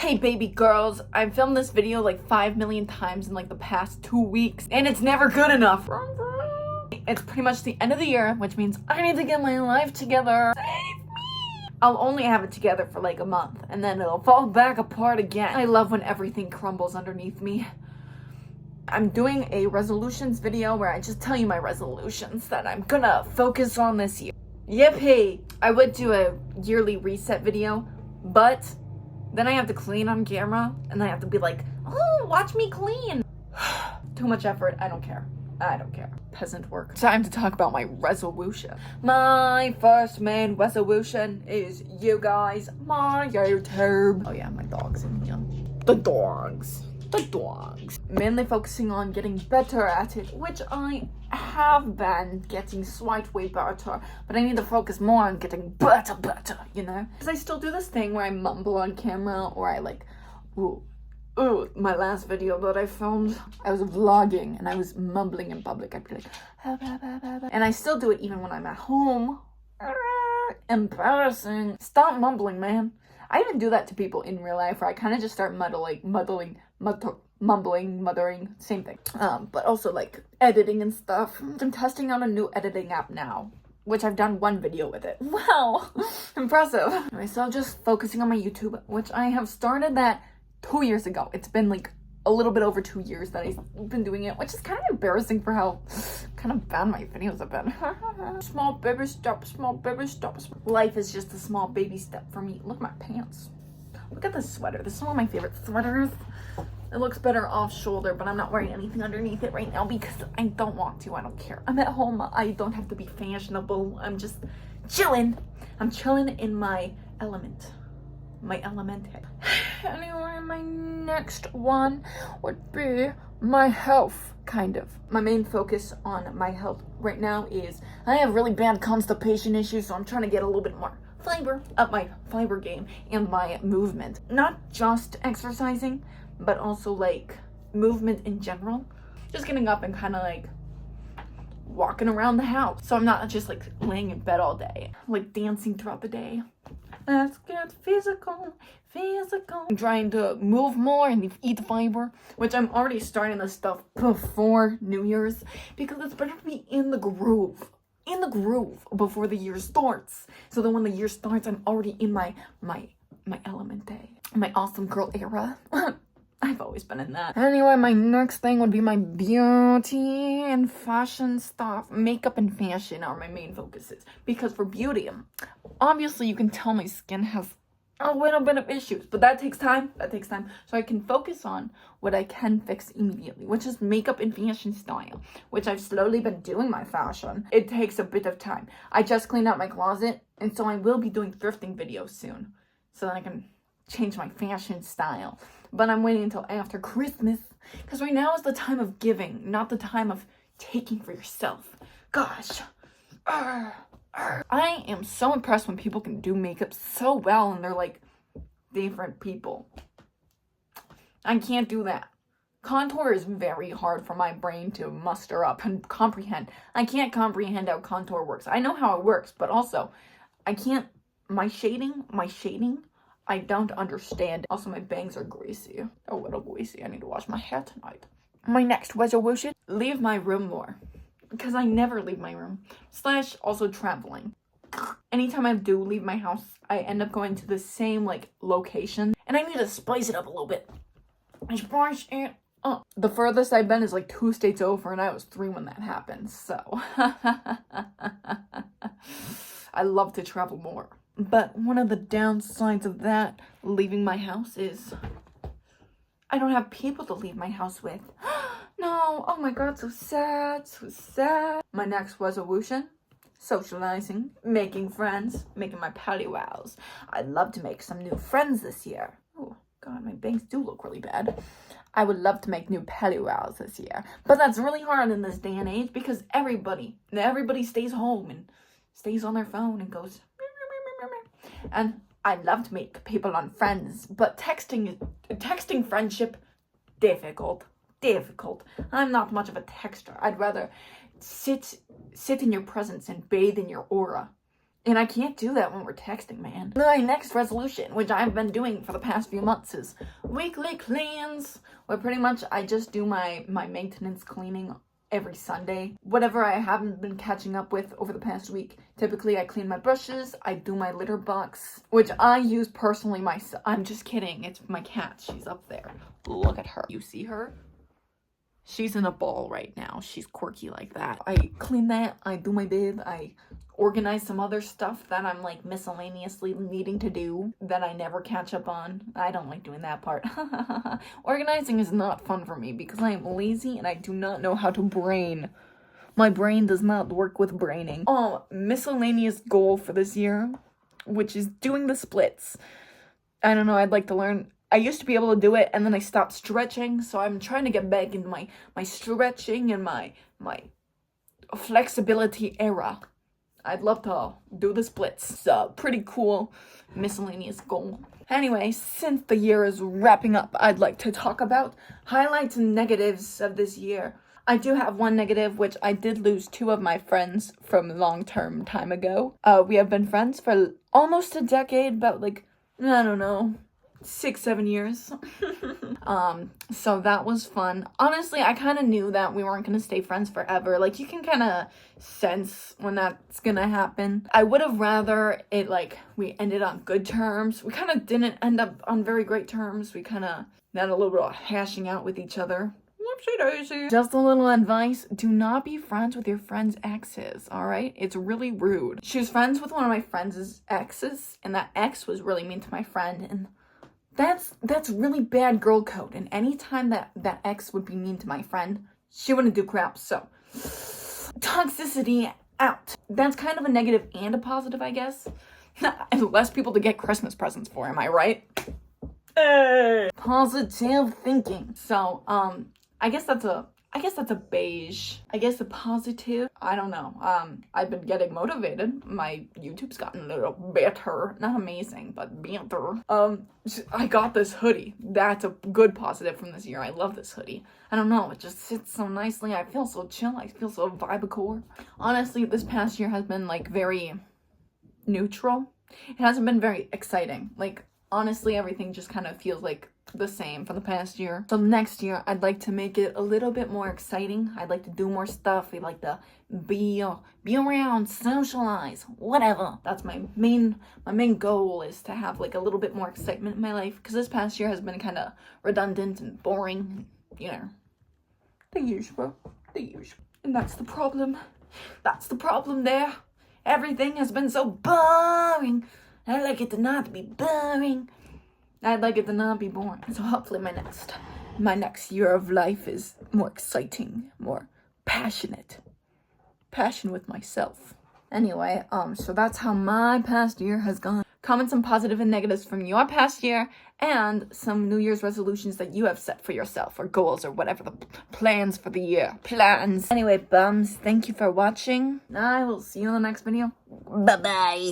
Hey baby girls, I've filmed this video like 5 million times in like the past 2 weeks and it's never good enough. It's pretty much the end of the year, which means I need to get my life together. Save me! I'll only have it together for like a month and then it'll fall back apart again. I love when everything crumbles underneath me. I'm doing a resolutions video where I just tell you my resolutions that I'm gonna focus on this year. Yippee! I would do a yearly reset video, but then I have to clean on camera, and then I have to be like, oh, watch me clean. Too much effort, I don't care. I don't care. Peasant work. Time to talk about my resolution. My first main resolution is you guys, my YouTube. Oh yeah, my dog's in here. The dogs. Mainly focusing on getting better at it, which I have been getting slightly better, but I need to focus more on getting better, you know? Because I still do this thing where I mumble on camera, or I like, ooh, my last video that I filmed, I was vlogging and I was mumbling in public. I'd be like, and I still do it even when I'm at home. Embarrassing. Stop mumbling, man. I even do that to people in real life where I kind of just start mumbling, same thing. But also like editing and stuff. I'm testing out a new editing app now, which I've done one video with it. Wow, impressive. Anyway, so just focusing on my YouTube, which I have started that 2 years ago. It's been like a little bit over 2 years that I've been doing it, which is kind of embarrassing for how kind of bad my videos have been. Small baby steps. Life is just a small baby step for me. Look at my pants. Look at this sweater. This is one of my favorite sweaters. It looks better off shoulder, but I'm not wearing anything underneath it right now because I don't want to. I don't care. I'm at home. I don't have to be fashionable. I'm just chilling. I'm chilling in my element. My element. Anyway, my next one would be my health, kind of. My main focus on my health right now is I have really bad constipation issues, so I'm trying to get a little bit more fiber up my fiber game and my movement. Not just exercising, but also like movement in general. Just getting up and kind of like walking around the house. So I'm not just like laying in bed all day, like dancing throughout the day. Let's get physical. I'm trying to move more and eat fiber, which I'm already starting this stuff before New Year's because it's better to be in the groove before the year starts. So then when the year starts, I'm already in my element day, my awesome girl era. I've always been in that. Anyway, my next thing would be my beauty and fashion stuff. Makeup and fashion are my main focuses. Because for beauty, obviously you can tell my skin has a little bit of issues. But that takes time. So I can focus on what I can fix immediately, which is makeup and fashion style, which I've slowly been doing my fashion. It takes a bit of time. I just cleaned out my closet, and so I will be doing thrifting videos soon. So that I can change my fashion style. But I'm waiting until after Christmas because right now is the time of giving, not the time of taking for yourself. Gosh. I am so impressed when people can do makeup so well and they're like different people. I can't do that. Contour is very hard for my brain to muster up and comprehend. I can't comprehend how contour works. I know how it works, but also I can't, my shading, I don't understand. Also, my bangs are greasy. A little greasy. I need to wash my hair tonight. My next resolution, leave my room more. Because I never leave my room. / also traveling. Anytime I do leave my house, I end up going to the same, like, location. And I need to spice it up a little bit. Spice it up. The furthest I've been is, like, 2 states over, and I was 3 when that happened. So, I love to travel more. But one of the downsides of that, leaving my house, is I don't have people to leave my house with. No, oh my god, so sad. My next resolution, socializing, making friends, making my pally wows. I'd love to make some new friends this year. Oh god, my bangs do look really bad. I would love to make new pally wows this year. But that's really hard in this day and age because everybody stays home and stays on their phone and goes. And I love to make people on friends, but texting friendship, difficult. I'm not much of a texter. I'd rather sit in your presence and bathe in your aura And I can't do that when we're texting, man. My next resolution, which I've been doing for the past few months, is weekly cleans, where pretty much I just do my maintenance cleaning every Sunday. Whatever I haven't been catching up with over the past week. Typically, I clean my brushes, I do my litter box, which I use personally myself. I'm just kidding. It's my cat. She's up there. Look at her. You see her? She's in a ball right now. She's quirky like that. I clean that. I do my bed. I organize some other stuff that I'm like miscellaneously needing to do that I never catch up on. I don't like doing that part. Organizing is not fun for me because I am lazy and I do not know how to brain. My brain does not work with braining. Oh, miscellaneous goal for this year, which is doing the splits. I don't know, I'd like to learn. I used to be able to do it and then I stopped stretching, so I'm trying to get back into my stretching and my flexibility era. I'd love to do the splits. It's a pretty cool miscellaneous goal. Anyway, since the year is wrapping up, I'd like to talk about highlights and negatives of this year. I do have one negative, which I did lose 2 of my friends from long-term time ago. We have been friends for almost a decade, about like, I don't know, 6-7 years. So that was fun. Honestly, I kind of knew that we weren't gonna stay friends forever. Like, you can kind of sense when that's gonna happen. I would have rather it like we ended on good terms. We kind of didn't end up on very great terms. We kind of had a little bit of hashing out with each other. Whoopsie daisy. Just a little advice, do not be friends with your friend's exes, alright? It's really rude. She was friends with one of my friend's exes, and that ex was really mean to my friend, and that's really bad girl code. And anytime that ex would be mean to my friend, she wouldn't do crap. So toxicity out. That's kind of a negative and a positive, I guess. And less people to get Christmas presents for, am I right? Hey. Positive thinking. So I guess that's a beige. I guess a positive. I don't know. I've been getting motivated. My YouTube's gotten a little better. Not amazing, but better. I got this hoodie. That's a good positive from this year. I love this hoodie. I don't know. It just sits so nicely. I feel so chill. I feel so vibe-core. Honestly, this past year has been like very neutral. It hasn't been very exciting. Like, honestly, everything just kind of feels like the same for the past year. So next year, I'd like to make it a little bit more exciting. I'd like to do more stuff. I'd like to be around, socialize, whatever. That's my main goal, is to have like a little bit more excitement in my life, because this past year has been kind of redundant and boring, you know. The usual. And that's the problem. That's the problem there. Everything has been so boring. I'd like it to not be boring. I'd like it to not be boring. So hopefully my next year of life is more exciting, more passionate. Passion with myself. Anyway, so that's how my past year has gone. Comment some positive and negatives from your past year and some New Year's resolutions that you have set for yourself, or goals, or whatever the plans for the year. Plans. Anyway, bums, thank you for watching. I will see you in the next video. Bye-bye.